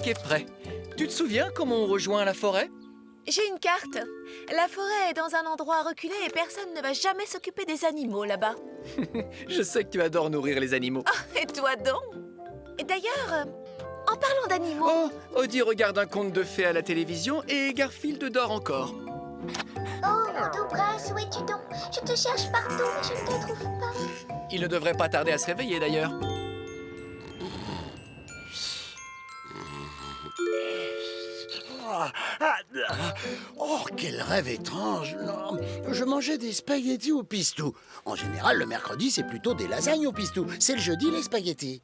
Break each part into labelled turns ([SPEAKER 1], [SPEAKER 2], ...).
[SPEAKER 1] est prêt. Tu te souviens comment on rejoint la forêt?
[SPEAKER 2] J'ai une carte. La forêt est dans un endroit reculé et personne ne va jamais s'occuper des animaux là-bas.
[SPEAKER 1] Je sais que tu adores nourrir les animaux.
[SPEAKER 2] Oh, et toi donc? Et d'ailleurs, en parlant d'animaux...
[SPEAKER 1] Oh, Audie regarde un conte de fées à la télévision et Garfield dort encore.
[SPEAKER 3] Oh, mon doux prince, où es-tu donc? Je te cherche partout, mais je ne te trouve pas.
[SPEAKER 1] Il ne devrait pas tarder à se réveiller d'ailleurs.
[SPEAKER 4] Oh, quel rêve étrange! Non, je mangeais des spaghettis au pistou. En général, le mercredi, c'est plutôt des lasagnes au pistou. C'est le jeudi, les spaghettis.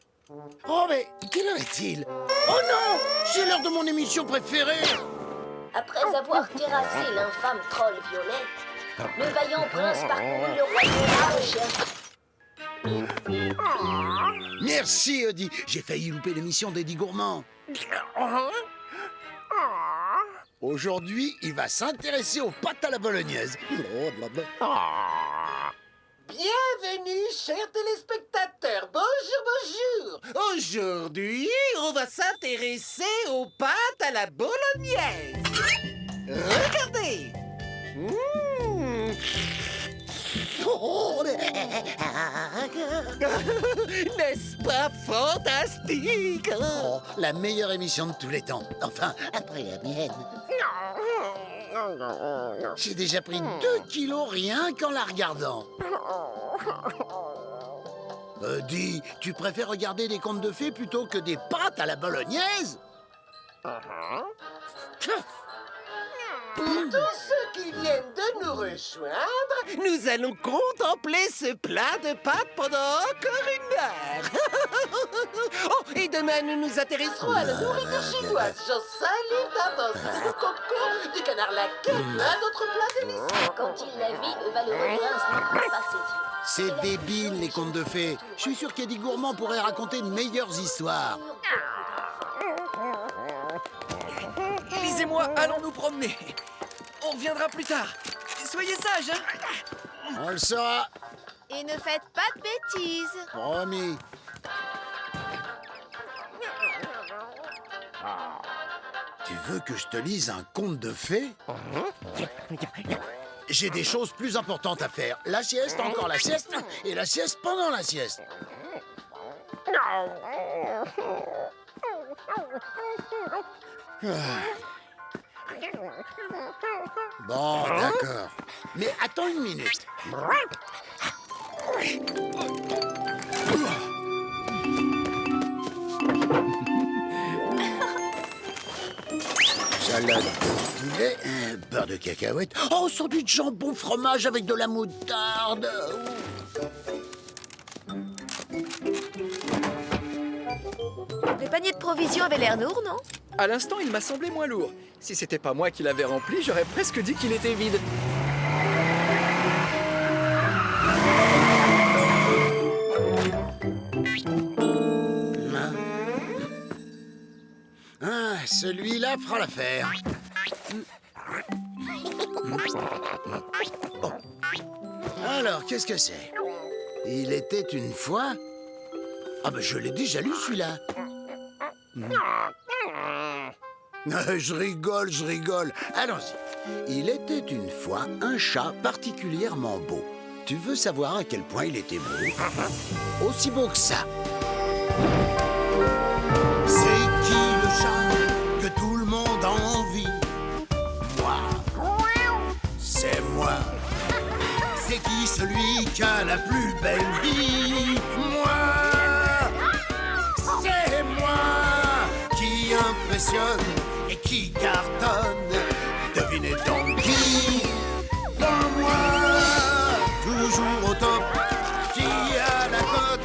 [SPEAKER 4] Oh, mais quelle heure est-il? Oh non! C'est l'heure de mon émission préférée!
[SPEAKER 3] Après avoir terrassé l'infâme troll violet, le vaillant prince parcourut le royaume à recherche.
[SPEAKER 4] Merci, Audie. J'ai failli louper l'émission d'Eddie Gourmand. Aujourd'hui, il va s'intéresser aux pâtes à la bolognaise.
[SPEAKER 5] Bienvenue, chers téléspectateurs. Bonjour, bonjour. Aujourd'hui, on va s'intéresser aux pâtes à la bolognaise. Regardez. N'est-ce pas fantastique?
[SPEAKER 4] Oh, la meilleure émission de tous les temps. Enfin, après la mienne. J'ai déjà pris 2 kilos rien qu'en la regardant. Dis, tu préfères regarder des contes de fées plutôt que des pâtes à la bolognaise?
[SPEAKER 5] Pour tous ceux qui viennent de nous rejoindre, nous allons contempler ce plat de pâtes pendant encore 1 heure. Oh, et demain, nous nous intéresserons à la nourriture chinoise. J'en salue d'avance le coco, du canard laqué, un autre plat délicieux.
[SPEAKER 3] Quand il la vit, le valeureux prince ne croit pas ses yeux.
[SPEAKER 4] C'est débile, les contes de fées. Je suis sûr qu'Eddie Gourmand pourrait raconter de meilleures histoires.
[SPEAKER 1] Lisez-moi, allons nous promener. On reviendra plus tard. Soyez sages, hein?
[SPEAKER 4] On le saura.
[SPEAKER 2] Et ne faites pas de bêtises.
[SPEAKER 4] Promis. Tu veux que je te lise un conte de fées? J'ai des choses plus importantes à faire. La sieste, encore la sieste, et la sieste pendant la sieste. Bon, d'accord. Mais attends 1 minute. Salade de poulet, beurre de cacahuète. Oh, sandwich de jambon fromage avec de la moutarde.
[SPEAKER 2] Le panier de provisions avait l'air lourd, non?
[SPEAKER 1] À l'instant, il m'a semblé moins lourd. Si c'était pas moi qui l'avais rempli, j'aurais presque dit qu'il était vide.
[SPEAKER 4] Ah, celui-là fera l'affaire. Bon. Alors, qu'est-ce que c'est? Il était une fois... Ah ben, je l'ai déjà lu, celui-là. Je rigole. Allons-y. Il était une fois un chat particulièrement beau. Tu veux savoir à quel point il était beau? Aussi beau que ça. C'est qui le chat que tout le monde envie? Moi. C'est moi. C'est qui celui qui a la plus belle vie? Moi. C'est moi qui impressionne et qui cartonne. Devinez donc qui? Dans moi, toujours au top, qui a la cote?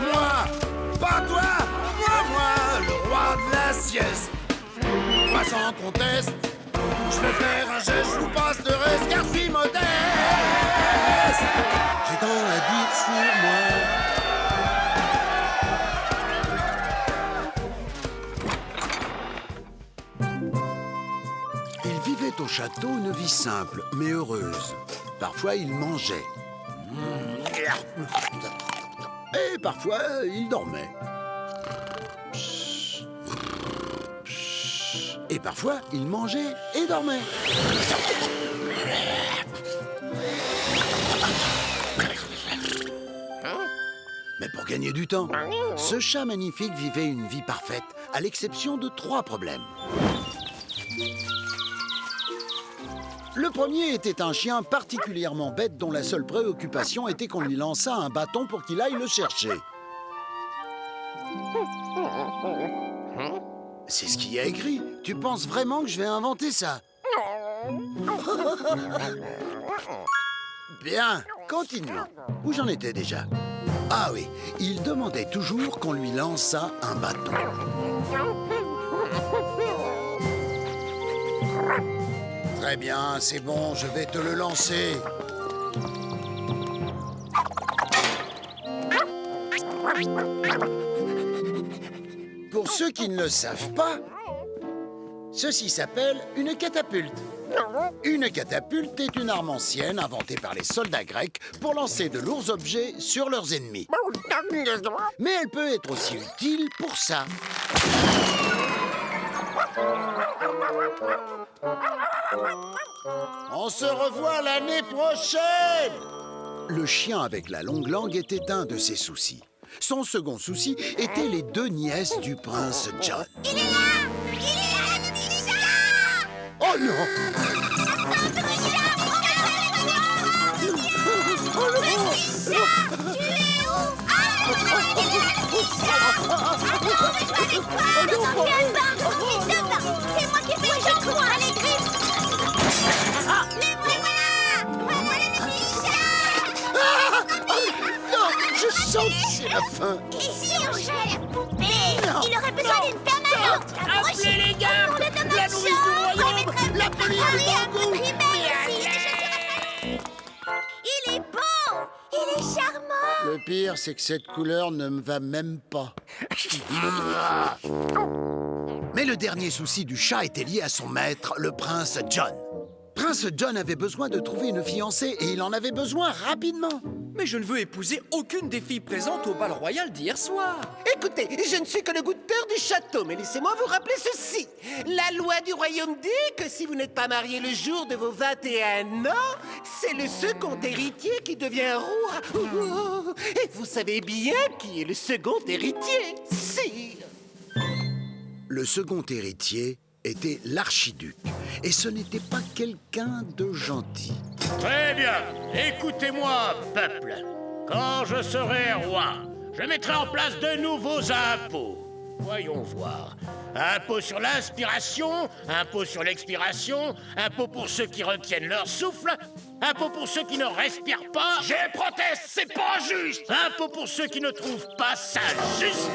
[SPEAKER 4] Moi, pas toi, moi, le roi de la sieste. Pas sans conteste, je vais faire un geste, je vous passe le reste car je suis modeste. J'ai tant à dire sur moi. Il vivait au château une vie simple, mais heureuse. Parfois, il mangeait. Et parfois, il dormait. parfois, il mangeait et dormait. Mais pour gagner du temps, ce chat magnifique vivait une vie parfaite, à l'exception de 3 problèmes. Le premier était un chien particulièrement bête dont la seule préoccupation était qu'on lui lançât un bâton pour qu'il aille le chercher. C'est ce qu'il y a écrit. Tu penses vraiment que je vais inventer ça? Bien, continuons. Où j'en étais déjà? Ah oui, il demandait toujours qu'on lui lançât un bâton. Très bien, c'est bon, je vais te le lancer. Pour ceux qui ne le savent pas, ceci s'appelle une catapulte. Une catapulte est une arme ancienne inventée par les soldats grecs pour lancer de lourds objets sur leurs ennemis. Mais elle peut être aussi utile pour ça. On se revoit l'année prochaine! Le chien avec la longue langue était un de ses soucis. Son second souci était les 2 nièces du prince John.
[SPEAKER 6] Il est là! Il est là! Il est là!
[SPEAKER 4] Oh non!
[SPEAKER 6] C'est moi qui fais le jeu de croix, les griffes! Les voilà! Voilà les petits chats!
[SPEAKER 4] Non, je sens que c'est la fin.
[SPEAKER 6] Ici, on gère la poupée! Il aurait besoin d'une permanente!
[SPEAKER 5] Appelez les gars! La nourrice du royaume! La police du bambou!
[SPEAKER 6] Il est beau! Il est charmant!
[SPEAKER 4] Le pire, c'est que cette couleur ne me va même pas. Mais le dernier souci du chat était lié à son maître, le prince John. Prince John avait besoin de trouver une fiancée et il en avait besoin rapidement.
[SPEAKER 1] Mais je ne veux épouser aucune des filles présentes au bal royal d'hier soir.
[SPEAKER 5] Écoutez, je ne suis que le goûteur du château, mais laissez-moi vous rappeler ceci. La loi du royaume dit que si vous n'êtes pas marié le jour de vos 21 ans, c'est le second héritier qui devient roi. Et vous savez bien qui est le second héritier, sire.
[SPEAKER 4] Le second héritier était l'archiduc. Et ce n'était pas quelqu'un de gentil.
[SPEAKER 7] Très bien. Écoutez-moi, peuple. Quand je serai roi, je mettrai en place de nouveaux impôts. Voyons voir. Impôt sur l'inspiration, impôt sur l'expiration, impôt pour ceux qui retiennent leur souffle, impôt pour ceux qui ne respirent pas. Je proteste, c'est pas juste. Impôt pour ceux qui ne trouvent pas ça juste.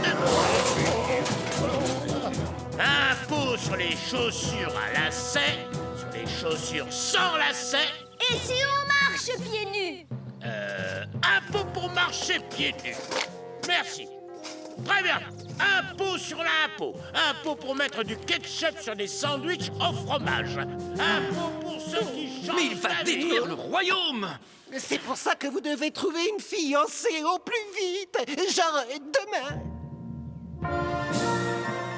[SPEAKER 7] Impôt sur les chaussures à lacets, sur les chaussures sans lacets.
[SPEAKER 6] Et si on marche pieds nus?
[SPEAKER 7] Impôt pour marcher pieds nus. Merci. Très bien. Impôt sur l'impôt. Impôt pour mettre du ketchup sur des sandwichs au fromage. Impôt pour ceux qui changent.
[SPEAKER 1] Mais il va détruire le royaume!
[SPEAKER 5] C'est pour ça que vous devez trouver une fiancée au plus vite, genre demain.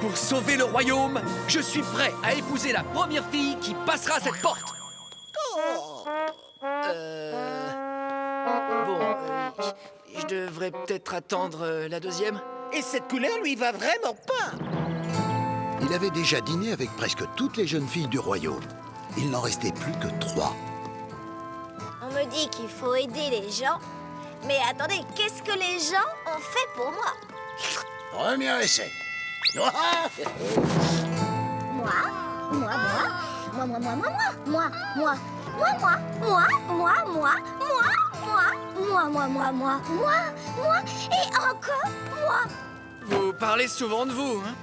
[SPEAKER 1] Pour sauver le royaume, je suis prêt à épouser la première fille qui passera cette porte. Je devrais peut-être attendre la deuxième.
[SPEAKER 5] Et cette couleur lui va vraiment pas.
[SPEAKER 4] Il avait déjà dîné avec presque toutes les jeunes filles du royaume. Il n'en restait plus que 3.
[SPEAKER 6] On me dit qu'il faut aider les gens. Mais attendez, qu'est-ce que les gens ont fait pour moi?
[SPEAKER 4] Premier essai.
[SPEAKER 6] Moi, moi, moi, moi, moi, moi, moi, moi, moi, moi, moi, moi, moi, moi, moi, moi, moi, moi, moi, moi, et encore moi.
[SPEAKER 1] Vous parlez souvent de vous, hein?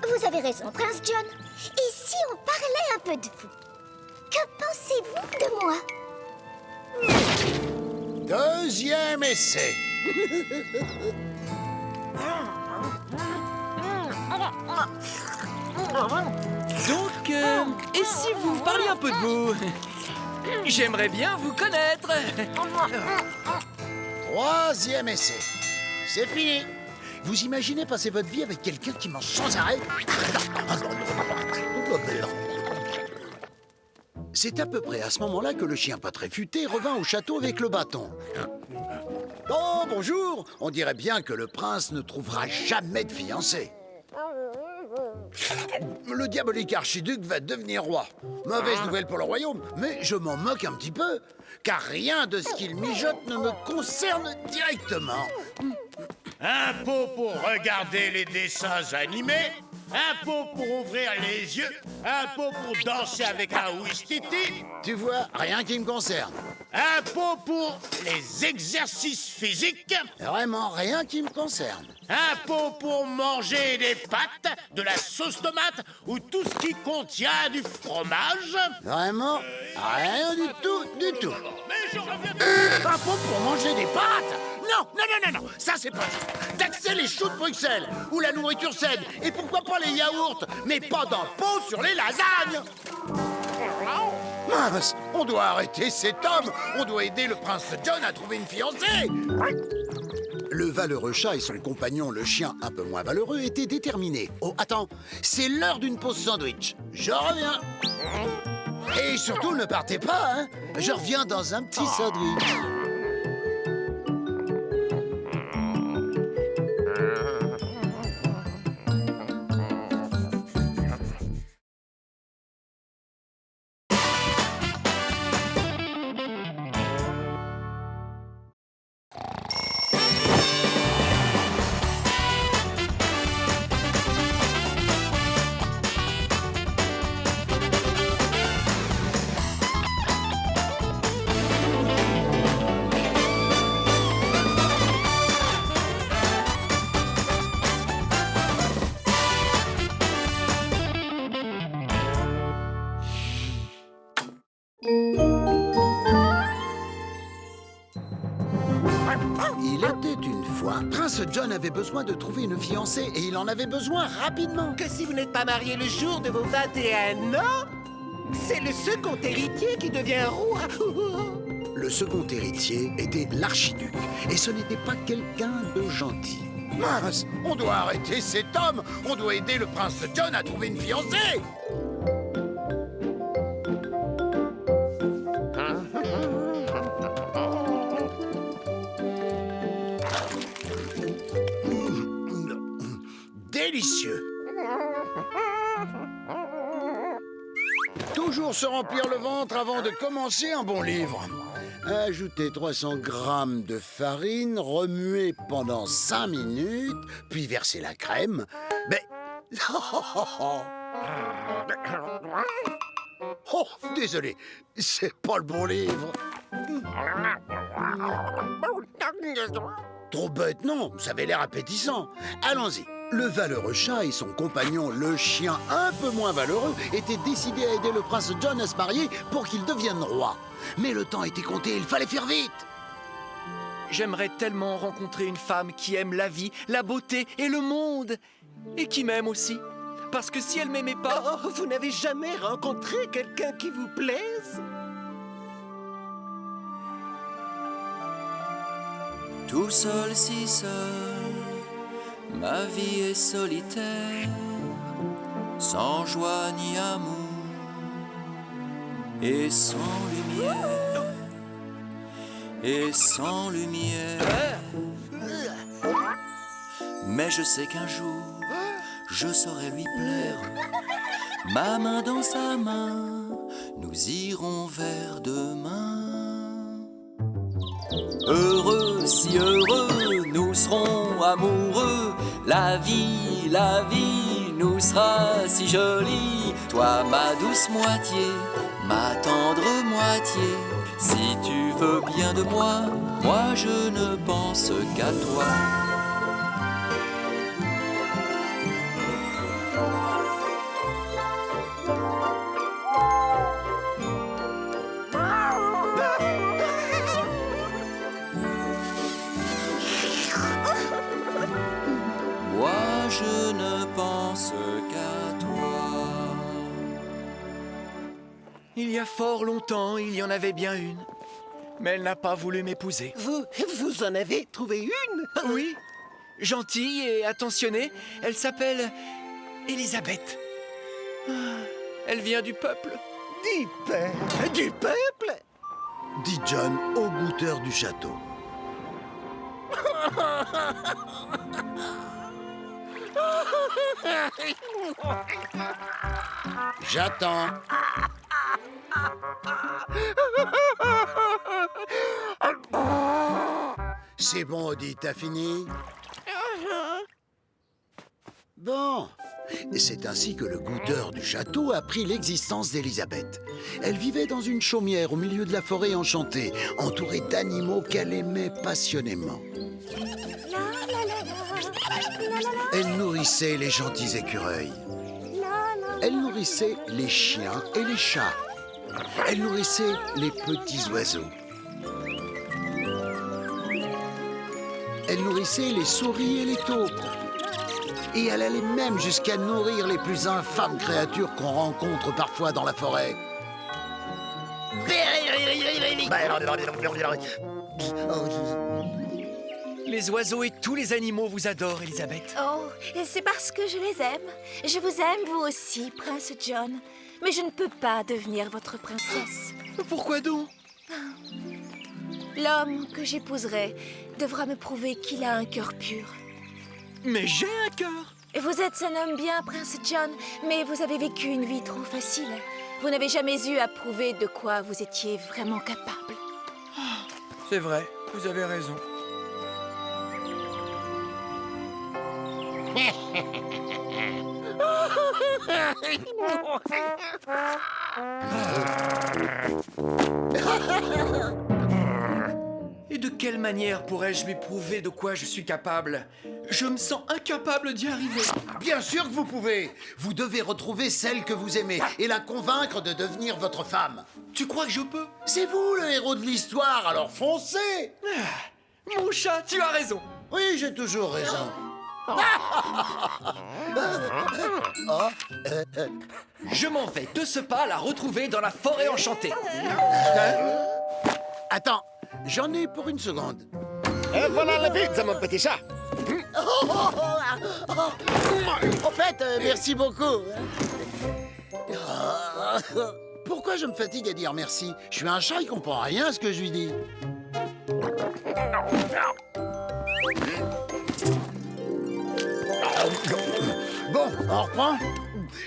[SPEAKER 6] Vous avez raison, Prince John. Et si on parlait un peu de vous? Que pensez-vous de moi?
[SPEAKER 4] Deuxième essai.
[SPEAKER 1] Donc, et si vous me parliez un peu de vous? J'aimerais bien vous connaître.
[SPEAKER 4] Troisième essai. C'est fini. Vous imaginez passer votre vie avec quelqu'un qui mange sans arrêt? C'est à peu près à ce moment-là que le chien pas très futé revint au château avec le bâton. Oh, bonjour! On dirait bien que le prince ne trouvera jamais de fiancée. Le diabolique archiduc va devenir roi. Mauvaise nouvelle pour le royaume, mais je m'en moque un petit peu, car rien de ce qu'il mijote ne me concerne directement.
[SPEAKER 7] Un pot pour regarder les dessins animés, un pot pour ouvrir les yeux, un pot pour danser avec un ouistiti,
[SPEAKER 4] Tu vois, rien qui me concerne.
[SPEAKER 7] un pot pour les exercices physiques,
[SPEAKER 4] Vraiment rien qui me concerne.
[SPEAKER 7] un pot pour manger des pâtes, de la sauce tomate ou tout ce qui contient du fromage.
[SPEAKER 4] Vraiment rien du tout, du tout.
[SPEAKER 7] Mais je reviens...
[SPEAKER 4] Un pot pour manger des pâtes? Non, non, non, non, non, ça c'est pas juste. Taxer les choux de Bruxelles, ou la nourriture saine, et pourquoi pas les yaourts, mais pas d'un pot sur les lasagnes. Mince, on doit arrêter cet homme. On doit aider le prince John à trouver une fiancée. Le valeureux chat et son compagnon, le chien un peu moins valeureux, étaient déterminés. Oh, attends, c'est l'heure d'une pause sandwich. Je reviens. Et surtout, ne partez pas, hein. Je reviens dans un petit sandwich. Il était une fois, Prince John avait besoin de trouver une fiancée et il en avait besoin rapidement.
[SPEAKER 5] Que si vous n'êtes pas marié le jour de vos 21 ans, c'est le second héritier qui devient roi.
[SPEAKER 4] Le second héritier était l'archiduc et ce n'était pas quelqu'un de gentil. Mince, on doit arrêter cet homme. On doit aider le prince John à trouver une fiancée. Délicieux. Toujours se remplir le ventre avant de commencer un bon livre. Ajoutez 300 grammes de farine, remuez pendant 5 minutes, puis versez la crème. Mais... Oh, désolé, c'est pas le bon livre. Trop bête, non, ça avait l'air appétissant. Allons-y. Le valeureux chat et son compagnon, le chien un peu moins valeureux, étaient décidés à aider le prince John à se marier pour qu'il devienne roi. Mais le temps était compté, il fallait faire vite.
[SPEAKER 1] J'aimerais tellement rencontrer une femme qui aime la vie, la beauté et le monde. Et qui m'aime aussi. Parce que si elle m'aimait pas...
[SPEAKER 5] Oh, vous n'avez jamais rencontré quelqu'un qui vous plaise?
[SPEAKER 8] Tout seul, si seul, ma vie est solitaire, sans joie ni amour, et sans lumière, et sans lumière. Mais je sais qu'un jour, je saurai lui plaire, ma main dans sa main, nous irons vers demain. Heureux, si heureux, nous serons amoureux. La vie nous sera si jolie. Toi, ma douce moitié, ma tendre moitié. Si tu veux bien de moi, moi je ne pense qu'à toi. Je ne pense qu'à toi.
[SPEAKER 1] Il y a fort longtemps, il y en avait bien une. Mais elle n'a pas voulu m'épouser.
[SPEAKER 5] Vous en avez trouvé une?
[SPEAKER 1] Oui, gentille et attentionnée. Elle s'appelle Elisabeth. Ah, elle vient du peuple.
[SPEAKER 5] Du peuple?
[SPEAKER 4] dit John au goûteur du château. J'attends. C'est bon, Odie, t'as fini? Bon. Et c'est ainsi que le goûteur du château apprit l'existence d'Elisabeth. Elle vivait dans une chaumière au milieu de la forêt enchantée, entourée d'animaux qu'elle aimait passionnément. Elle nourrissait les gentils écureuils. Elle nourrissait les chiens et les chats. Elle nourrissait les petits oiseaux. Elle nourrissait les souris et les taupes. Et elle allait même jusqu'à nourrir les plus infâmes créatures qu'on rencontre parfois dans la forêt.
[SPEAKER 1] Les oiseaux et tous les animaux vous adorent, Elisabeth.
[SPEAKER 2] Oh, et c'est parce que je les aime. Je vous aime, vous aussi, Prince John. Mais je ne peux pas devenir votre princesse.
[SPEAKER 1] Pourquoi donc?
[SPEAKER 2] L'homme que j'épouserai devra me prouver qu'il a un cœur pur.
[SPEAKER 1] Mais j'ai un cœur.
[SPEAKER 2] Et vous êtes un homme bien, Prince John, mais vous avez vécu une vie trop facile. Vous n'avez jamais eu à prouver de quoi vous étiez vraiment capable.
[SPEAKER 1] C'est vrai, vous avez raison. Et de quelle manière pourrais-je lui prouver de quoi je suis capable? Je me sens incapable d'y arriver.
[SPEAKER 4] Bien sûr que vous pouvez. Vous devez retrouver celle que vous aimez et la convaincre de devenir votre femme.
[SPEAKER 1] Tu crois que je peux?
[SPEAKER 4] C'est vous le héros de l'histoire, alors foncez!
[SPEAKER 1] Mon chat, tu as raison.
[SPEAKER 4] Oui, j'ai toujours raison.
[SPEAKER 1] Je m'en vais de ce pas la retrouver dans la forêt enchantée.
[SPEAKER 4] Attends, j'en ai pour une seconde.
[SPEAKER 5] Et voilà la pizza, mon petit chat.
[SPEAKER 4] En fait, merci beaucoup. Pourquoi je me fatigue à dire merci? Je suis un chat, il comprend rien à ce que je lui dis. Bon, on reprend?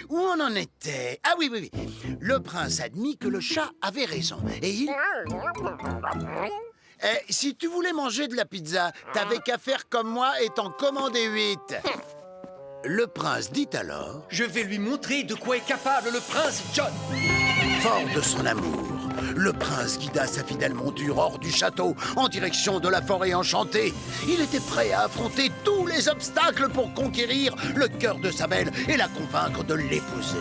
[SPEAKER 4] Où on en était? Ah oui, oui, oui. Le prince admit que le chat avait raison. Et il... si tu voulais manger de la pizza, t'avais qu'à faire comme moi et t'en commander 8. Le prince dit alors...
[SPEAKER 1] Je vais lui montrer de quoi est capable le prince John.
[SPEAKER 4] Fort de son amour, le prince guida sa fidèle monture hors du château en direction de la forêt enchantée. Il était prêt à affronter tous les obstacles pour conquérir le cœur de sa belle et la convaincre de l'épouser.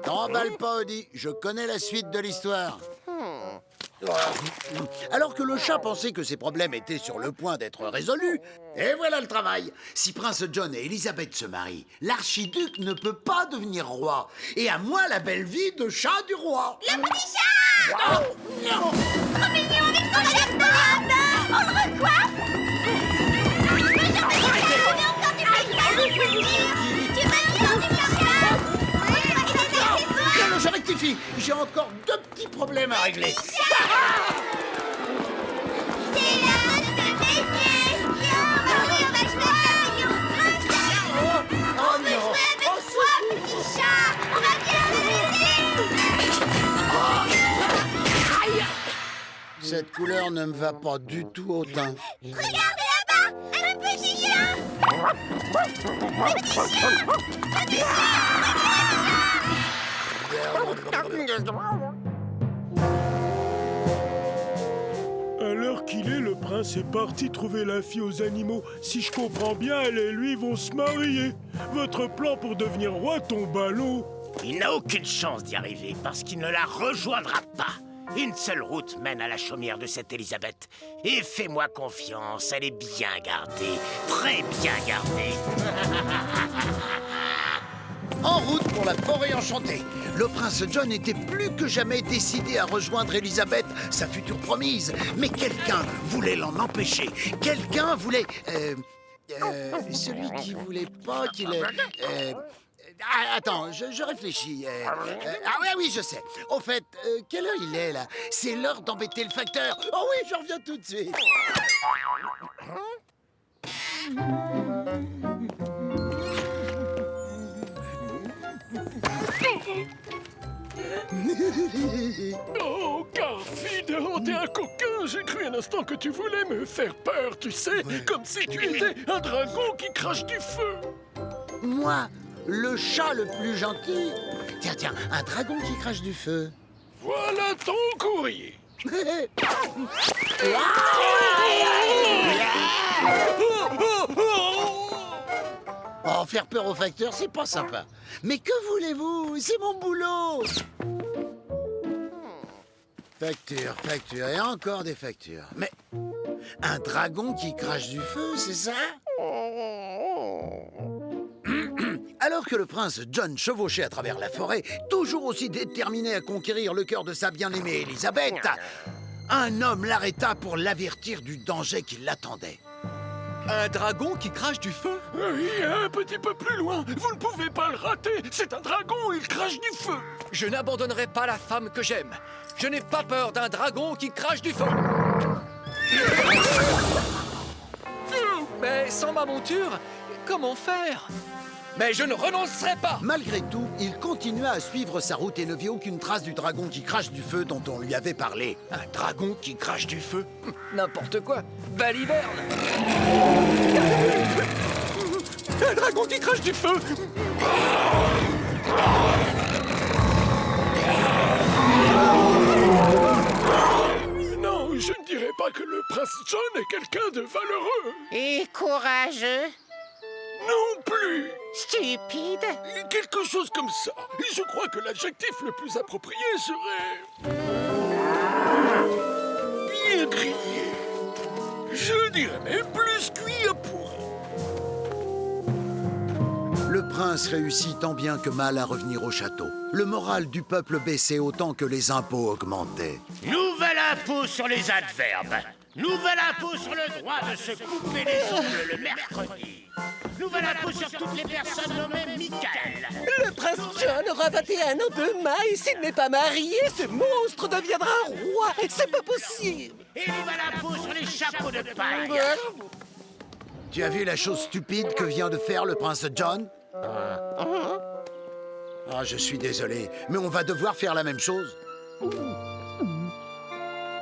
[SPEAKER 4] T'emballe pas, Odie, je connais la suite de l'histoire. Alors que le chat pensait que ses problèmes étaient sur le point d'être résolus, et voilà le travail. Si Prince John et Elisabeth se marient, l'archiduc ne peut pas devenir roi. Et à moi la belle vie de chat du roi.
[SPEAKER 6] Le petit chat!
[SPEAKER 4] Oh, non.
[SPEAKER 6] Trop mignon avec son chef d'âme! On le recoiffe!
[SPEAKER 4] Non, je rectifie. J'ai encore 2 petits problèmes à régler.
[SPEAKER 6] C'est l'heure de baiser! On va jouer au
[SPEAKER 4] Oh non.
[SPEAKER 6] avec toi, petit chat! On va bien le baiser!
[SPEAKER 4] Cette couleur ne me va pas du tout au teint.
[SPEAKER 6] Regardez là-bas! Un petit chat! Un petit chien! Un petit chien!
[SPEAKER 9] À l'heure qu'il est, le prince est parti trouver la fille aux animaux. Si je comprends bien, elle et lui vont se marier. Votre plan pour devenir roi tombe à l'eau.
[SPEAKER 7] Il n'a aucune chance d'y arriver parce qu'il ne la rejoindra pas. Une seule route mène à la chaumière de cette Elisabeth. Et fais-moi confiance, elle est bien gardée. Très bien gardée.
[SPEAKER 4] En route pour la forêt enchantée. Le prince John était plus que jamais décidé à rejoindre Elisabeth, sa future promise. Mais quelqu'un voulait l'en empêcher. Quelqu'un voulait... celui qui voulait pas qu'il... attends, je réfléchis. Oui, je sais. Au fait, quelle heure il est, là? C'est l'heure d'embêter le facteur. Oh oui, je reviens tout de suite.
[SPEAKER 9] Oh, Garfield, oh, t'es un coquin. J'ai cru un instant que tu voulais me faire peur, tu sais, comme si tu étais un dragon qui crache du feu.
[SPEAKER 4] Moi, le chat le plus gentil. Tiens, un dragon qui crache du feu.
[SPEAKER 9] Voilà ton courrier.
[SPEAKER 4] Oh, faire peur au facteur, c'est pas sympa. Mais que voulez-vous? C'est mon boulot. Facture, et encore des factures. Mais un dragon qui crache du feu, c'est ça? Alors que le prince John chevauchait à travers la forêt, toujours aussi déterminé à conquérir le cœur de sa bien-aimée Elisabeth, un homme l'arrêta pour l'avertir du danger qui l'attendait.
[SPEAKER 1] Un dragon qui crache du feu?
[SPEAKER 9] Oui, un petit peu plus loin. Vous ne pouvez pas le rater. C'est un dragon, il crache du feu.
[SPEAKER 1] Je n'abandonnerai pas la femme que j'aime. Je n'ai pas peur d'un dragon qui crache du feu. Mais sans ma monture, comment faire? Mais je ne renoncerai pas!
[SPEAKER 4] Malgré tout, il continua à suivre sa route et ne vit aucune trace du dragon qui crache du feu dont on lui avait parlé.
[SPEAKER 1] Un dragon qui crache du feu? N'importe quoi! Baliverne! Un dragon qui crache du feu!
[SPEAKER 9] Non, je ne dirais pas que le prince John est quelqu'un de valeureux.
[SPEAKER 5] Et courageux?
[SPEAKER 9] Non plus.
[SPEAKER 5] Stupide?
[SPEAKER 9] Quelque chose comme ça. Et je crois que l'adjectif le plus approprié serait... bien grillé. Je dirais même plus cuit à pourri.
[SPEAKER 4] Le prince réussit tant bien que mal à revenir au château. Le moral du peuple baissait autant que les impôts augmentaient.
[SPEAKER 7] Nouvel impôt sur les adverbes. Nouvel impôt sur le droit de se couper les ongles le mercredi. Nouvel impôt sur toutes les personnes nommées Michael.
[SPEAKER 5] Le prince John aura 21 ans demain et s'il n'est pas marié, ce monstre deviendra roi. C'est pas possible.
[SPEAKER 7] Et nouvel impôt sur les chapeaux de paille.
[SPEAKER 4] Tu as vu la chose stupide que vient de faire le prince John? Ah, je suis désolé, mais on va devoir faire la même chose.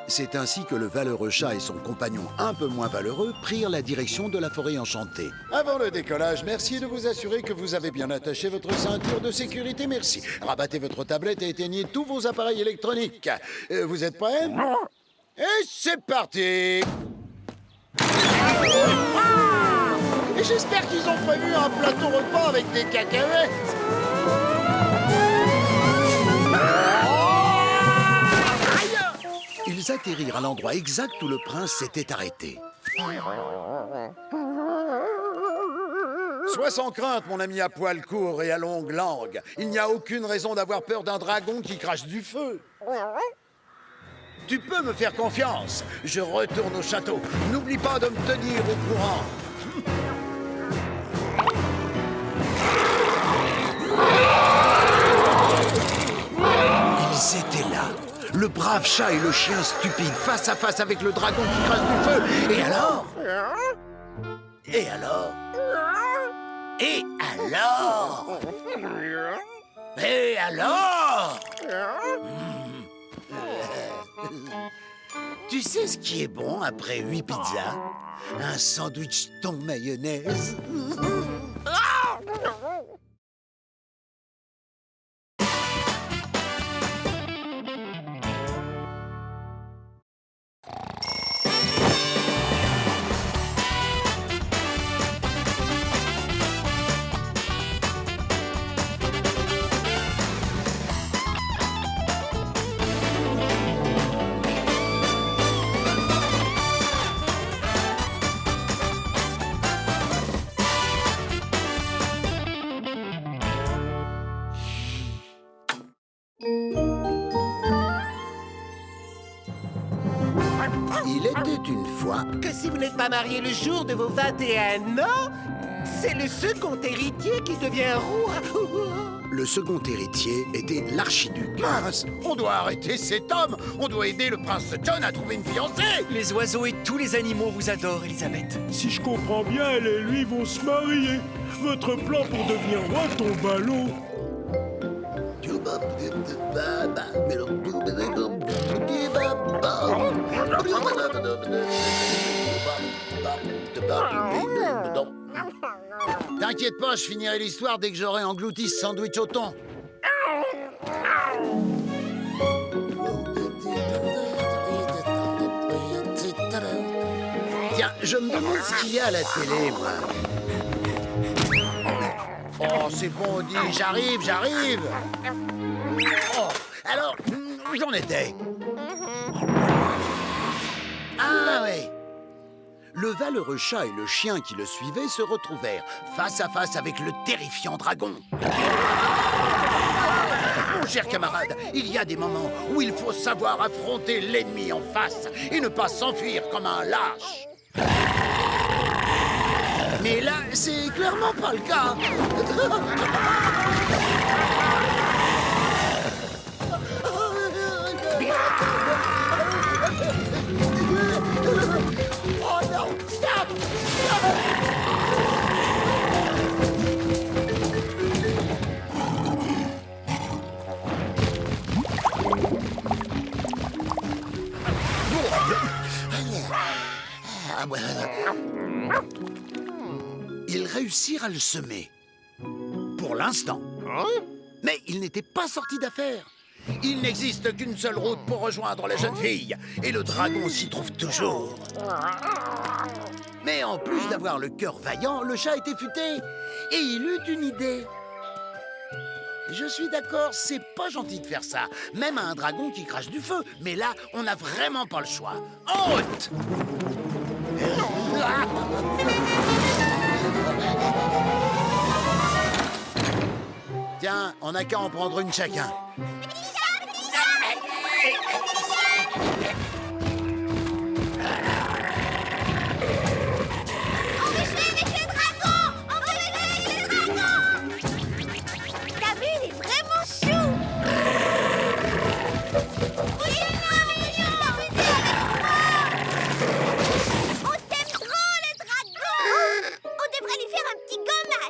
[SPEAKER 4] C'est ainsi que le valeureux chat et son compagnon un peu moins valeureux prirent la direction de la forêt enchantée. Avant le décollage, merci de vous assurer que vous avez bien attaché votre ceinture de sécurité, merci. Rabattez votre tablette et éteignez tous vos appareils électroniques. Vous êtes prêts? Et c'est parti! Et j'espère qu'ils ont prévu un plateau repas avec des cacahuètes. Ils atterrirent à l'endroit exact où le prince s'était arrêté. Sois sans crainte, mon ami à poil court et à longue langue. Il n'y a aucune raison d'avoir peur d'un dragon qui crache du feu. Tu peux me faire confiance. Je retourne au château. N'oublie pas de me tenir au courant. Ils étaient là. Le brave chat et le chien stupide, face à face avec le dragon qui crache du feu. Et alors? Et alors? Et alors? Et alors? Tu sais ce qui est bon après 8 pizzas? Un sandwich thon mayonnaise. Il était une fois...
[SPEAKER 5] Que si vous n'êtes pas marié le jour de vos 21 ans, c'est le second héritier qui devient roi.
[SPEAKER 4] Le second héritier était l'archiduc.
[SPEAKER 10] Mince, on doit arrêter cet homme. On doit aider le prince John à trouver une fiancée.
[SPEAKER 1] Les oiseaux et tous les animaux vous adorent, Elisabeth.
[SPEAKER 9] Si je comprends bien, elle et lui vont se marier. Votre plan pour devenir roi tombe à l'eau.
[SPEAKER 10] T'inquiète pas, je finirai l'histoire dès que j'aurai englouti ce sandwich au thon.
[SPEAKER 4] Tiens, je me demande ce qu'il y a à la télé, moi.
[SPEAKER 10] Oh, c'est bon, Odie, j'arrive. Oh, alors, où j'en étais?
[SPEAKER 4] Ah ouais. Le valeureux chat et le chien qui le suivaient se retrouvèrent face à face avec le terrifiant dragon. Mon cher camarade, il y a des moments où il faut savoir affronter l'ennemi en face et ne pas s'enfuir comme un lâche. Mais là, c'est clairement pas le cas.
[SPEAKER 5] Oh non, stop!
[SPEAKER 4] Ils réussirent à le semer. Pour l'instant. Mais il n'était pas sorti d'affaire. Il n'existe qu'une seule route pour rejoindre la jeune fille. Et le dragon s'y trouve toujours. Mais en plus d'avoir le cœur vaillant, le chat était futé. Et il eut une idée. Je suis d'accord, c'est pas gentil de faire ça. Même à un dragon qui crache du feu. Mais là, on n'a vraiment pas le choix. En route! Tiens, on n'a qu'à en prendre une chacun.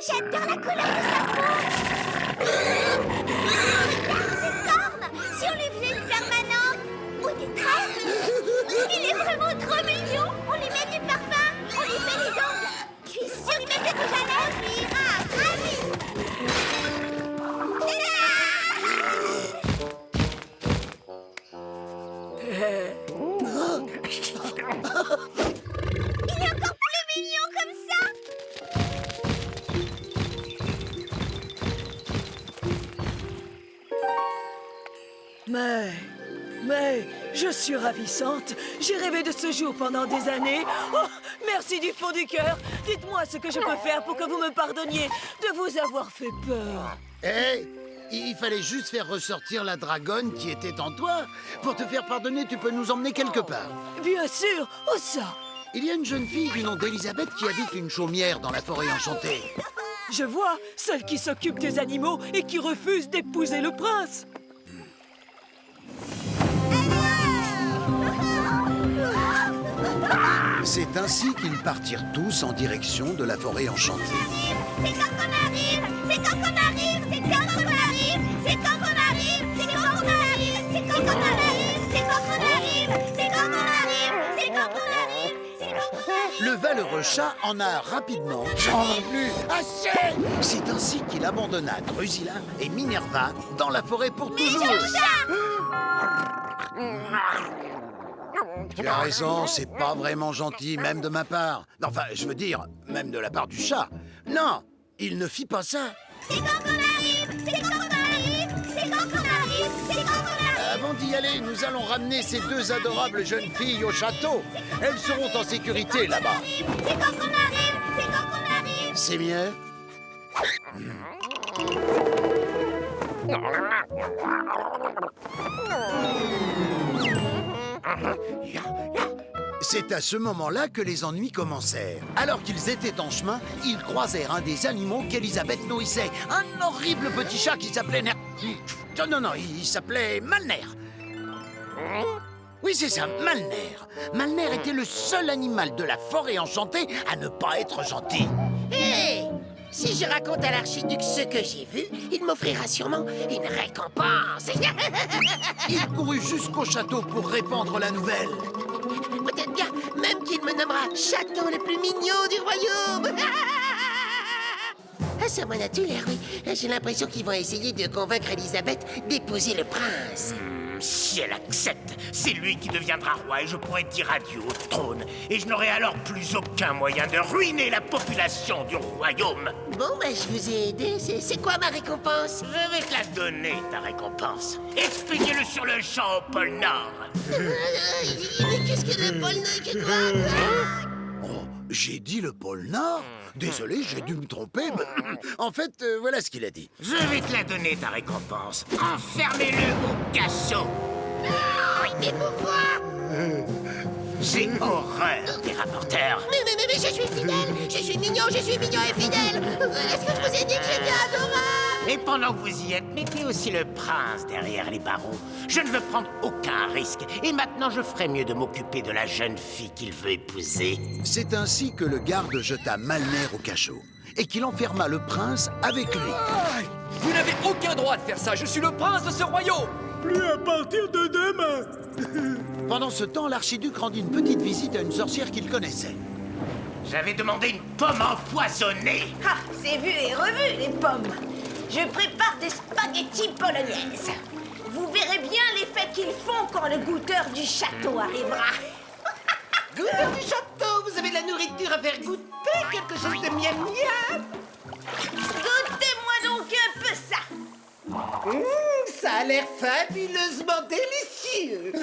[SPEAKER 6] J'adore la couleur de sa peau. Ses cornes, si on lui faisait une permanente ou des tresses. Il est vraiment trop mignon. On lui met du parfum, on lui fait les ongles. Je suis sûre qu'il met ses rouges à lèvres, lui ira Il est encore plus mignon comme ça.
[SPEAKER 11] Mais, je suis ravissante. J'ai rêvé de ce jour pendant des années. Oh, merci du fond du cœur. Dites-moi ce que je peux faire pour que vous me pardonniez de vous avoir fait peur.
[SPEAKER 4] Hé, il fallait juste faire ressortir la dragonne qui était en toi. Pour te faire pardonner, tu peux nous emmener quelque part.
[SPEAKER 11] Bien sûr, où ça?
[SPEAKER 4] Il y a une jeune fille du nom d'Elisabeth qui habite une chaumière dans la forêt enchantée.
[SPEAKER 11] Je vois, celle qui s'occupe des animaux et qui refuse d'épouser le prince.
[SPEAKER 4] C'est ainsi qu'ils partirent tous en direction de la forêt enchantée.
[SPEAKER 6] C'est quand qu'on arrive. C'est quand qu'on arrive. C'est quand qu'on arrive. C'est quand qu'on arrive. C'est quand qu'on arrive. C'est quand qu'on arrive. C'est quand qu'on arrive. C'est quand qu'on arrive. C'est quand qu'on arrive. C'est quand qu'on arrive.
[SPEAKER 4] Le valeureux chat en a rapidement... J'en ai plus assez. C'est ainsi qu'il abandonna Drusilla et Minerva dans la forêt pour toujours. Tu as raison, c'est pas vraiment gentil, même de ma part. Enfin, je veux dire, même de la part du chat. Non, il ne fit pas ça.
[SPEAKER 6] C'est quand qu'on arrive. C'est quand qu'on arrive. C'est quand qu'on arrive. C'est quand qu'on arrive.
[SPEAKER 4] Avant d'y aller, nous allons ramener ces deux adorables jeunes filles au château. Elles seront en sécurité là-bas.
[SPEAKER 6] C'est quand qu'on arrive. C'est quand qu'on arrive.
[SPEAKER 4] C'est mieux? C'est à ce moment-là que les ennuis commencèrent. Alors qu'ils étaient en chemin, ils croisèrent un des animaux qu'Elisabeth nourrissait. Un horrible petit chat qui s'appelait Non, il s'appelait Malner. Oui, c'est ça, Malner. Malner était le seul animal de la forêt enchantée à ne pas être gentil.
[SPEAKER 5] Hé! Si je raconte à l'archiduc ce que j'ai vu, il m'offrira sûrement une récompense.
[SPEAKER 4] Il courut jusqu'au château pour répandre la nouvelle.
[SPEAKER 5] Peut-être bien même qu'il me nommera château le plus mignon du royaume. Ah, ça m'en a tout l'air, oui. J'ai l'impression qu'ils vont essayer de convaincre Elisabeth d'épouser le prince.
[SPEAKER 7] Si elle accepte, c'est lui qui deviendra roi et je pourrai dire adieu au trône. Et je n'aurai alors plus aucun moyen de ruiner la population du royaume.
[SPEAKER 5] Bon, je vous ai aidé. C'est quoi ma récompense?
[SPEAKER 7] Je vais te la donner, ta récompense. Expliquez-le sur le champ au pôle Nord.
[SPEAKER 5] Mais qu'est-ce que le pôle Nord?
[SPEAKER 4] Oh, j'ai dit le pôle Nord? Désolé, j'ai dû me tromper. En fait, voilà ce qu'il a dit.
[SPEAKER 7] Je vais te la donner, ta récompense. Enfermez-le au cachot.
[SPEAKER 5] Mais pourquoi?
[SPEAKER 7] J'ai horreur des rapporteurs.
[SPEAKER 5] Mais je suis fidèle. Je suis mignon et fidèle. Est-ce que je vous ai dit que j'étais adorable?
[SPEAKER 7] Et pendant que vous y êtes, mettez aussi le prince derrière les barreaux. Je ne veux prendre aucun risque. Et maintenant, je ferais mieux de m'occuper de la jeune fille qu'il veut épouser.
[SPEAKER 4] C'est ainsi que le garde jeta Malner au cachot et qu'il enferma le prince avec lui.
[SPEAKER 8] Vous n'avez aucun droit de faire ça, je suis le prince de ce royaume.
[SPEAKER 9] Plus à partir de demain.
[SPEAKER 4] Pendant ce temps, l'archiduc rendit une petite visite à une sorcière qu'il connaissait.
[SPEAKER 7] J'avais demandé une pomme empoisonnée.
[SPEAKER 6] Ah, c'est vu et revu, les pommes. Je prépare des spaghettis polonaises. Vous verrez bien l'effet qu'ils font quand le goûteur du château arrivera.
[SPEAKER 5] Goûteur du château, vous avez de la nourriture à faire goûter, quelque chose de miam miam.
[SPEAKER 6] Goûtez-moi donc un peu ça.
[SPEAKER 5] Ça a l'air fabuleusement délicieux.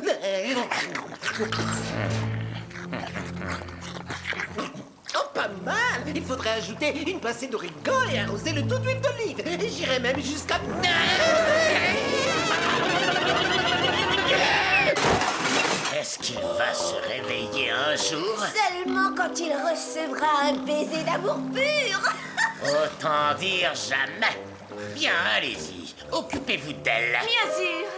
[SPEAKER 5] Oh, pas mal. Il faudrait ajouter une pincée d'origan et arroser le tout d'huile d'olive. Et j'irais même jusqu'à...
[SPEAKER 7] Est-ce qu'il va se réveiller un jour?
[SPEAKER 6] Seulement quand il recevra un baiser d'amour pur.
[SPEAKER 7] Autant dire jamais. Bien, allez-y. Occupez-vous d'elle.
[SPEAKER 6] Bien sûr.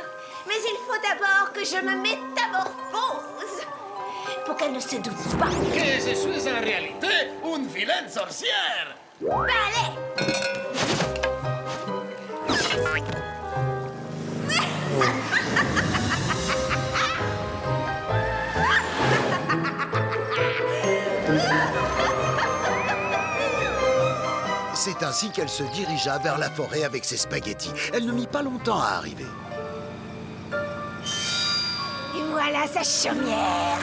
[SPEAKER 6] Mais il faut d'abord que je me métamorphose. Pour qu'elle ne se doute pas.
[SPEAKER 7] Que je suis en réalité une vilaine sorcière.
[SPEAKER 6] Balai.
[SPEAKER 4] C'est ainsi qu'elle se dirigea vers la forêt avec ses spaghettis. Elle ne mit pas longtemps à arriver.
[SPEAKER 6] Et voilà sa chaumière.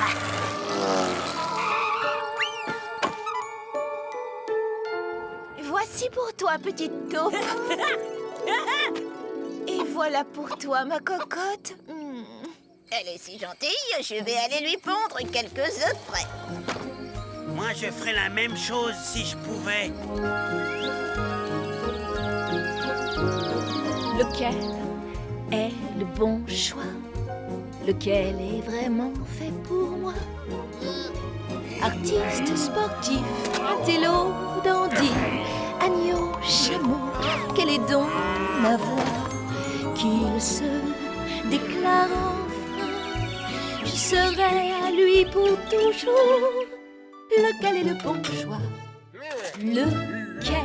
[SPEAKER 6] Voici pour toi, petite taupe. Et voilà pour toi, ma cocotte. Elle est si gentille, je vais aller lui pondre quelques œufs frais.
[SPEAKER 5] Moi, je ferais la même chose si je pouvais.
[SPEAKER 2] Lequel est le bon choix? Lequel est vraiment fait pour moi? Artiste, sportif, intello, dandy, agneau, chameau, quel est donc ma voix? Qu'il se déclare enfin, je serai à lui pour toujours. Lequel est le bon choix? Lequel?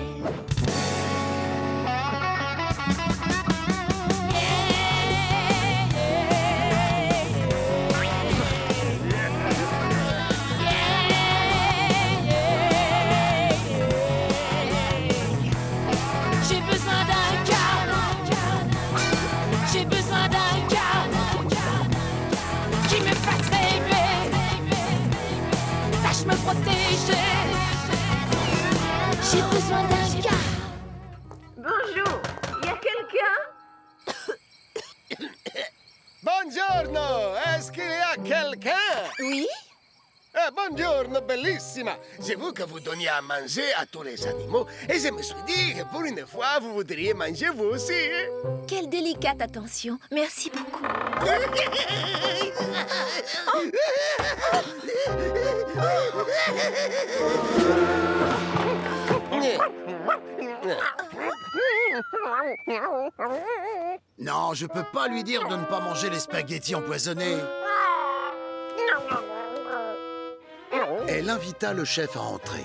[SPEAKER 6] J'ai besoin d'un cadre. J'ai besoin d'un cadre qui me fasse rêver, sache me protéger. J'ai besoin d'un gars. Bonjour, y a quelqu'un?
[SPEAKER 5] Buongiorno, est-ce qu'il y a quelqu'un?
[SPEAKER 2] Oui?
[SPEAKER 5] Buongiorno, bellissima. J'ai vu que vous donniez à manger à tous les animaux et je me suis dit que pour une fois, vous voudriez manger vous aussi.
[SPEAKER 2] Quelle délicate attention. Merci beaucoup.
[SPEAKER 10] Non, je peux pas lui dire de ne pas manger les spaghettis empoisonnés. Elle invita le chef à entrer.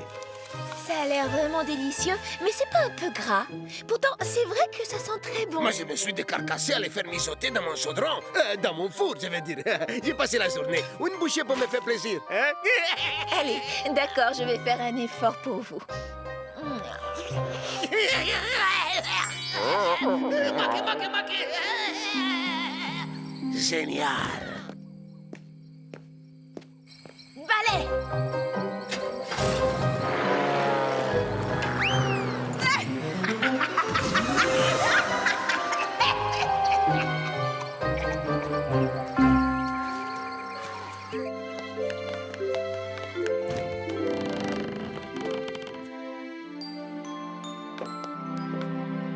[SPEAKER 2] Ça a l'air vraiment délicieux, mais c'est pas un peu gras. Pourtant, c'est vrai que ça sent très bon.
[SPEAKER 5] Moi, je me suis décarcassé à les faire mijoter dans mon chaudron. Dans mon four, je veux dire. J'ai passé la journée. Une bouchée pour me faire plaisir. Hein?
[SPEAKER 2] Allez, d'accord, je vais faire un effort pour vous.
[SPEAKER 5] Génial.
[SPEAKER 2] Balai!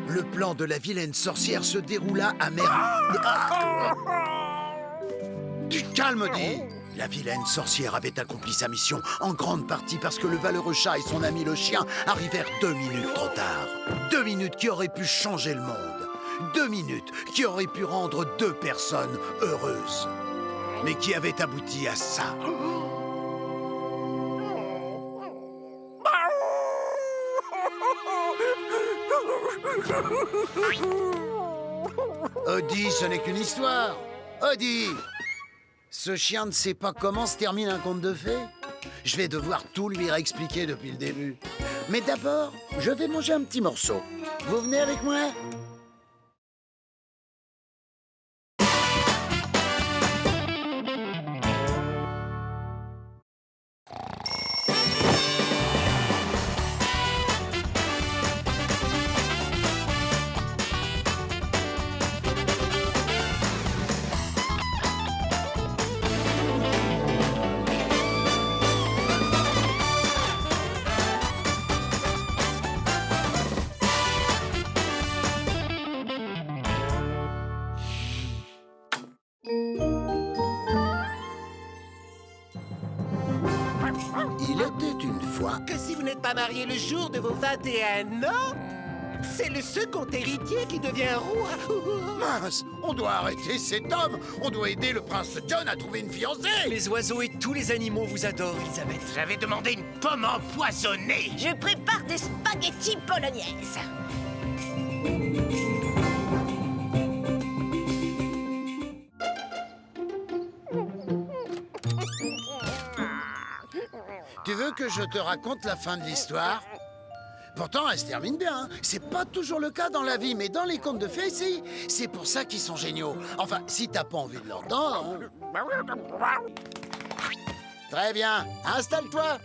[SPEAKER 10] Le plan de la vilaine sorcière se déroula à merveille. Du calme, dis! La vilaine sorcière avait accompli sa mission en grande partie parce que le valeureux chat et son ami le chien arrivèrent 2 minutes trop tard. 2 minutes qui auraient pu changer le monde. 2 minutes qui auraient pu rendre 2 personnes heureuses. Mais qui avaient abouti à ça. Odie, ce n'est qu'une histoire. Odie! Ce chien ne sait pas comment se termine un conte de fées. Je vais devoir tout lui réexpliquer depuis le début. Mais d'abord, je vais manger un petit morceau. Vous venez avec moi? Il était une fois...
[SPEAKER 5] Que si vous n'êtes pas marié le jour de vos 21 ans, c'est le second héritier qui devient roi.
[SPEAKER 10] Mince, on doit arrêter cet homme. On doit aider le prince John à trouver une fiancée.
[SPEAKER 1] Les oiseaux et tous les animaux vous adorent, Elisabeth.
[SPEAKER 7] J'avais demandé une pomme empoisonnée.
[SPEAKER 6] Je prépare des spaghettis bolognaises.
[SPEAKER 10] Tu veux que je te raconte la fin de l'histoire? Pourtant, elle se termine bien. Hein. C'est pas toujours le cas dans la vie, mais dans les contes de fées, si. C'est pour ça qu'ils sont géniaux. Enfin, si t'as pas envie de l'entendre. Hein. Très bien, installe-toi.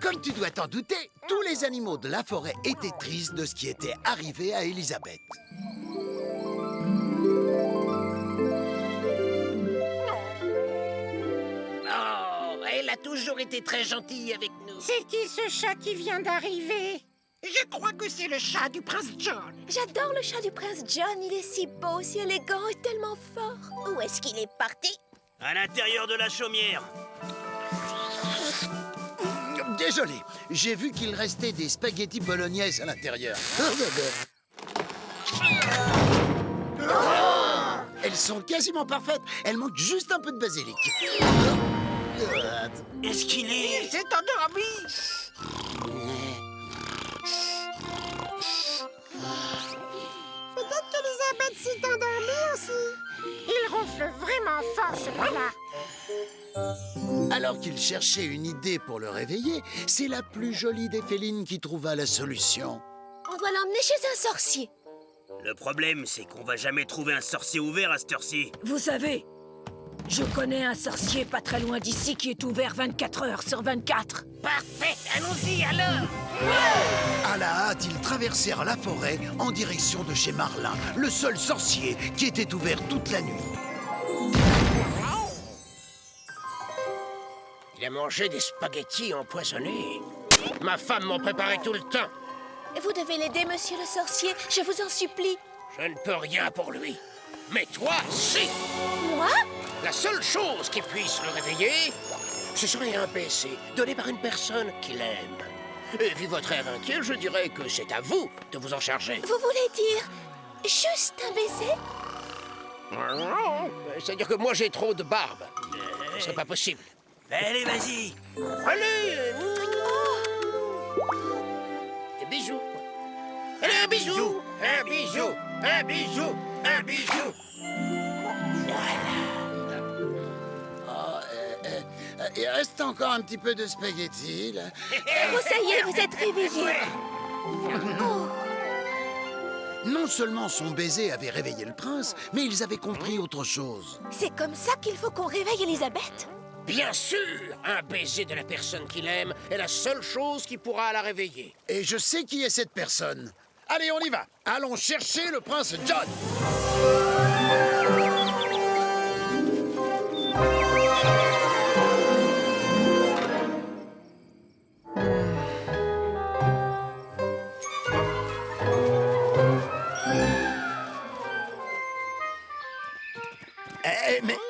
[SPEAKER 10] Comme tu dois t'en douter, tous les animaux de la forêt étaient tristes de ce qui était arrivé à Elisabeth.
[SPEAKER 5] Elle a toujours été très gentille avec nous.
[SPEAKER 6] C'est qui ce chat qui vient d'arriver?
[SPEAKER 5] Je crois que c'est le chat du prince John.
[SPEAKER 2] J'adore le chat du prince John, il est si beau, si élégant et tellement fort.
[SPEAKER 6] Où est-ce qu'il est parti?
[SPEAKER 12] À l'intérieur de la chaumière.
[SPEAKER 10] Désolé, j'ai vu qu'il restait des spaghettis bolognaises à l'intérieur. Elles sont quasiment parfaites. Elles manquent juste un peu de basilic.
[SPEAKER 12] Est-ce qu'il est...
[SPEAKER 5] Il s'est endormi.
[SPEAKER 6] Peut-être qu'Elisabeth s'est endormie aussi. Il ronfle vraiment fort, celui-là.
[SPEAKER 10] Alors qu'il cherchait une idée pour le réveiller, c'est la plus jolie des félines qui trouva la solution.
[SPEAKER 2] On doit l'emmener chez un sorcier.
[SPEAKER 12] Le problème, c'est qu'on va jamais trouver un sorcier ouvert à cette heure-ci.
[SPEAKER 11] Vous savez, je connais un sorcier pas très loin d'ici qui est ouvert 24 heures sur 24.
[SPEAKER 5] Parfait, allons-y alors.
[SPEAKER 10] À la hâte, ils traversèrent la forêt en direction de chez Marlin, le seul sorcier qui était ouvert toute la nuit.
[SPEAKER 5] Il a mangé des spaghettis empoisonnés. Ma femme m'en préparait tout le temps.
[SPEAKER 2] Vous devez l'aider, monsieur le sorcier, je vous en supplie.
[SPEAKER 5] Je ne peux rien pour lui. Mais toi, si.
[SPEAKER 2] Moi?
[SPEAKER 5] La seule chose qui puisse le réveiller,
[SPEAKER 7] Ce serait un baiser donné par une personne qu'il aime. Et vu votre air inquiet, je dirais que c'est à vous de vous en charger.
[SPEAKER 2] Vous voulez dire juste un baiser?
[SPEAKER 7] C'est-à-dire que moi j'ai trop de barbe. C'est pas possible.
[SPEAKER 12] Allez, vas-y.
[SPEAKER 7] Allez Des bisous. Allez, un bisou. Un bisou. Un bisou. Un bisou.
[SPEAKER 10] Il reste encore un petit peu de spaghetti, là.
[SPEAKER 2] Oh, ça y est, vous êtes réveillés. Oh.
[SPEAKER 10] Non seulement son baiser avait réveillé le prince, mais ils avaient compris autre chose.
[SPEAKER 2] C'est comme ça qu'il faut qu'on réveille Elisabeth?
[SPEAKER 7] Bien sûr, un baiser de la personne qu'il aime est la seule chose qui pourra la réveiller.
[SPEAKER 10] Et je sais qui est cette personne. Allez, on y va. Allons chercher le prince John.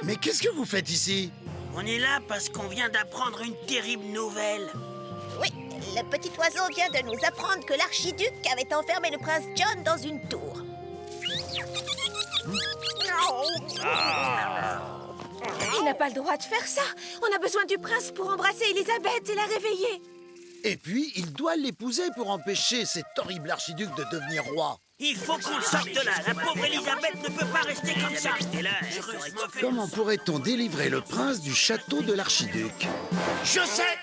[SPEAKER 10] Mais qu'est-ce que vous faites ici?
[SPEAKER 12] On est là parce qu'on vient d'apprendre une terrible nouvelle.
[SPEAKER 6] Oui, le petit oiseau vient de nous apprendre que l'archiduc avait enfermé le prince John dans une tour.
[SPEAKER 2] Il n'a pas le droit de faire ça. On a besoin du prince pour embrasser Elisabeth et la réveiller.
[SPEAKER 10] Et puis, il doit l'épouser pour empêcher cet horrible archiduc de devenir roi.
[SPEAKER 12] Il faut qu'on sorte de là. La pauvre Elisabeth ne peut pas rester comme ça.
[SPEAKER 10] Comment pourrait-on délivrer le prince du château de l'archiduc?
[SPEAKER 7] Je sais!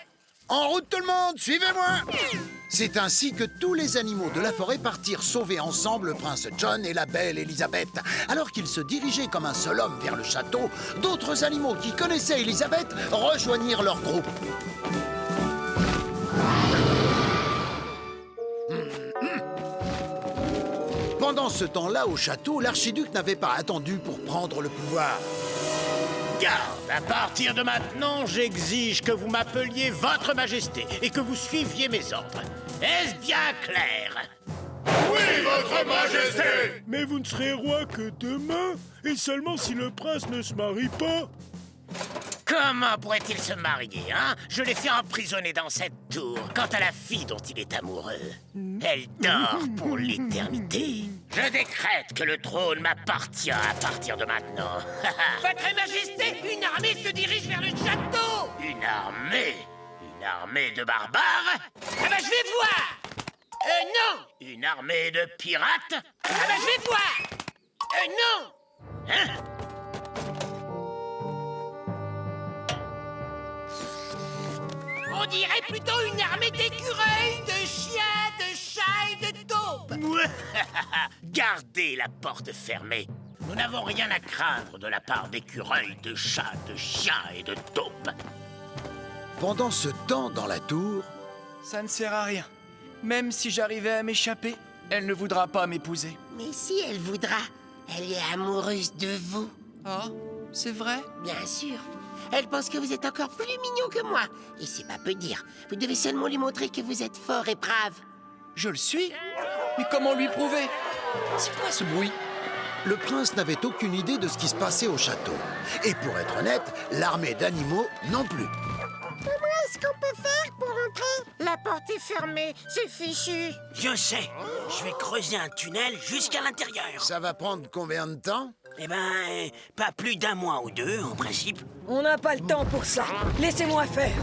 [SPEAKER 10] En route tout le monde, suivez-moi! C'est ainsi que tous les animaux de la forêt partirent sauver ensemble le prince John et la belle Elisabeth. Alors qu'ils se dirigeaient comme un seul homme vers le château, d'autres animaux qui connaissaient Elisabeth rejoignirent leur groupe. Pendant ce temps-là, au château, l'archiduc n'avait pas attendu pour prendre le pouvoir.
[SPEAKER 7] Garde, à partir de maintenant, j'exige que vous m'appeliez Votre Majesté et que vous suiviez mes ordres. Est-ce bien clair?
[SPEAKER 9] Oui, Votre Majesté! Mais vous ne serez roi que demain, et seulement si le prince ne se marie pas.
[SPEAKER 7] Comment pourrait-il se marier, hein? Je l'ai fait emprisonner dans cette tour. Quant à la fille dont il est amoureux, elle dort pour l'éternité. Je décrète que le trône m'appartient à partir de maintenant. Votre Majesté, une armée se dirige vers le château! Une armée? Une armée de barbares? Ah bah je vais voir! Non! Une armée de pirates? Ah bah je vais voir! Non! Hein? On dirait plutôt une armée d'écureuils, de chiens, de chats et de taupes. Gardez la porte fermée. Nous n'avons rien à craindre de la part d'écureuils, de chats, de chiens et de taupes.
[SPEAKER 10] Pendant ce temps, dans la tour...
[SPEAKER 1] Ça ne sert à rien. Même si j'arrivais à m'échapper, elle ne voudra pas m'épouser.
[SPEAKER 5] Mais si elle voudra, elle est amoureuse de vous.
[SPEAKER 1] Ah, c'est vrai?
[SPEAKER 5] Bien sûr. Elle pense que vous êtes encore plus mignon que moi. Et c'est pas peu dire. Vous devez seulement lui montrer que vous êtes fort et brave.
[SPEAKER 1] Je le suis? Mais comment lui prouver? C'est quoi ce bruit?
[SPEAKER 10] Le prince n'avait aucune idée de ce qui se passait au château. Et pour être honnête, l'armée d'animaux non plus.
[SPEAKER 5] Comment est-ce qu'on peut faire pour entrer? La porte est fermée, c'est fichu.
[SPEAKER 12] Je sais. Je vais creuser un tunnel jusqu'à l'intérieur.
[SPEAKER 10] Ça va prendre combien de temps?
[SPEAKER 12] Eh ben, pas plus d'un mois ou deux, en principe.
[SPEAKER 11] On n'a pas le temps pour ça. Laissez-moi faire.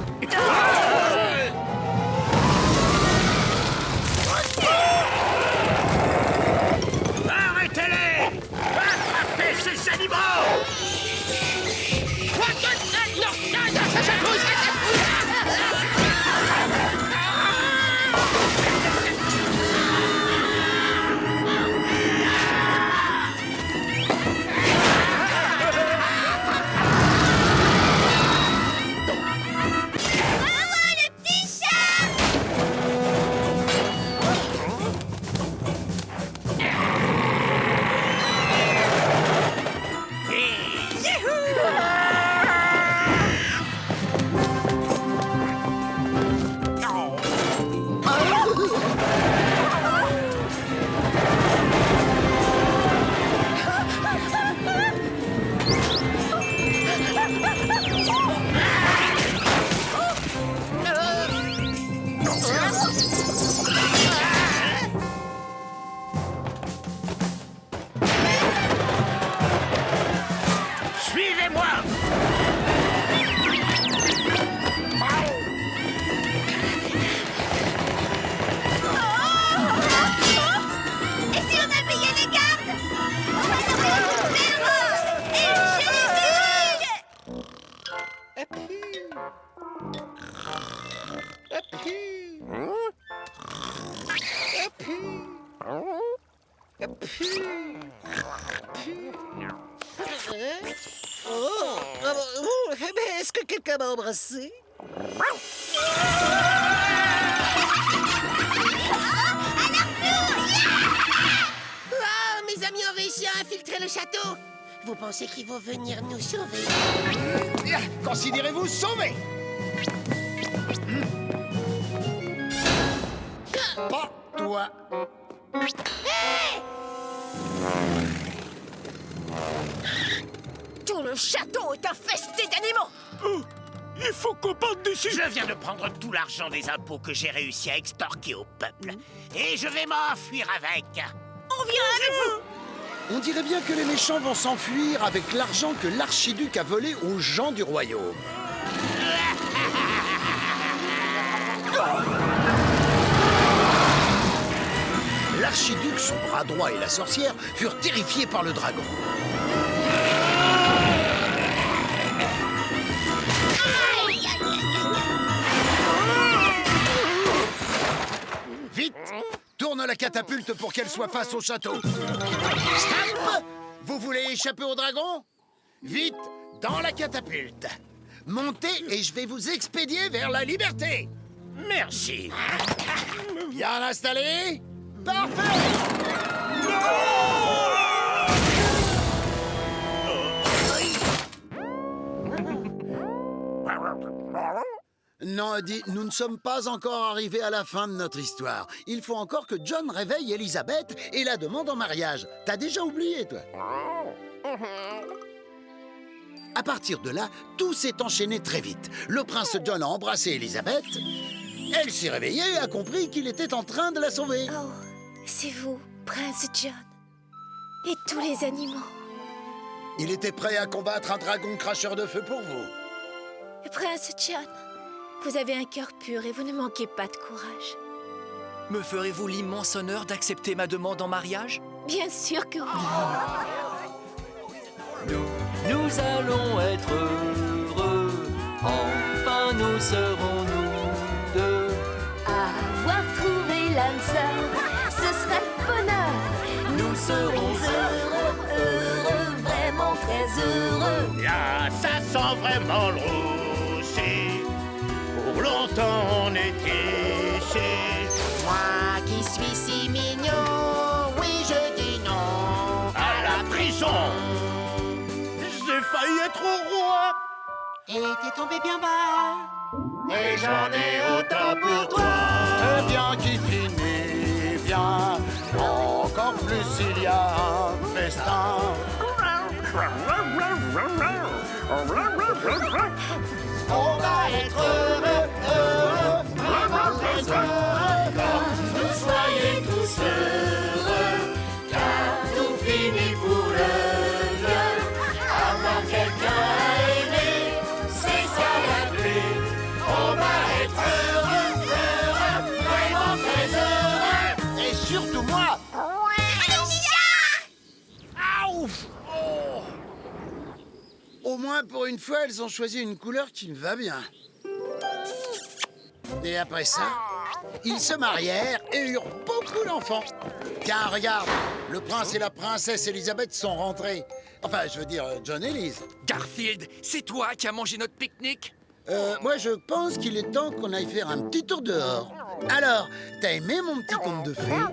[SPEAKER 7] Arrêtez-les! Attrapez ces animaux! Suivez-moi!
[SPEAKER 6] Et si on habillait les gardes? On va devenir féroces et
[SPEAKER 5] Est-ce que quelqu'un m'a embrassé?
[SPEAKER 13] Ah, mes amis ont réussi à infiltrer le château. Vous pensez qu'ils vont venir nous sauver?
[SPEAKER 10] Considérez-vous sauvés. Pas toi.
[SPEAKER 11] Tout le château est infesté d'animaux.
[SPEAKER 9] Oh, il faut qu'on parte d'ici.
[SPEAKER 12] Je viens de prendre tout l'argent des impôts que j'ai réussi à extorquer au peuple. Et je vais m'enfuir avec.
[SPEAKER 11] On vient avec vous.
[SPEAKER 10] On dirait bien que les méchants vont s'enfuir avec l'argent que l'archiduc a volé aux gens du royaume. L'archiduc, son bras droit et la sorcière furent terrifiés par le dragon. Vite! Tourne la catapulte pour qu'elle soit face au château. Stop! Vous voulez échapper au dragon? Vite, dans la catapulte. Montez et je vais vous expédier vers la liberté.
[SPEAKER 7] Merci.
[SPEAKER 10] Bien installé? Parfait! Non, Eddie, nous ne sommes pas encore arrivés à la fin de notre histoire. Il faut encore que John réveille Elisabeth et la demande en mariage. T'as déjà oublié, toi? À partir de là, tout s'est enchaîné très vite. Le prince John a embrassé Elisabeth. Elle s'est réveillée et a compris qu'il était en train de la sauver.
[SPEAKER 2] Oh, c'est vous, Prince John. Et tous les animaux.
[SPEAKER 10] Il était prêt à combattre un dragon cracheur de feu pour vous.
[SPEAKER 2] Prince John, vous avez un cœur pur et vous ne manquez pas de courage.
[SPEAKER 1] Me ferez-vous l'immense honneur d'accepter ma demande en mariage?
[SPEAKER 2] Bien sûr que oui.
[SPEAKER 8] Nous allons être heureux, enfin nous serons nous deux.
[SPEAKER 2] Avoir trouvé l'âme sœur, ce serait le bonheur.
[SPEAKER 8] Nous serons
[SPEAKER 2] heureux, vraiment très heureux.
[SPEAKER 7] Là, ça sent vraiment le roussi. Pour longtemps on était ici.
[SPEAKER 13] Moi qui suis si mignon, oui je dis non
[SPEAKER 7] À la prison. J'ai failli être roi.
[SPEAKER 13] Et t'es tombé bien bas.
[SPEAKER 7] Et j'en ai autant pour toi.
[SPEAKER 10] Très bien qui finit bien. Encore plus il y a un festin.
[SPEAKER 13] On va être heureux, vraiment très heureux. Vous soyez tous heureux, car tout finit pour le mieux. Avoir quelqu'un à aimer, c'est ça la clé. On va être heureux, vraiment très heureux.
[SPEAKER 10] Et surtout moi. Au moins, pour une fois, elles ont choisi une couleur qui me va bien. Et après ça, ils se marièrent et eurent beaucoup d'enfants. Tiens, regarde, le prince et la princesse Elisabeth sont rentrés. Enfin, je veux dire, John et Liz.
[SPEAKER 1] Garfield, c'est toi qui as mangé notre pique-nique?
[SPEAKER 10] Moi, je pense qu'il est temps qu'on aille faire un petit tour dehors. Alors, t'as aimé mon petit conte de fées?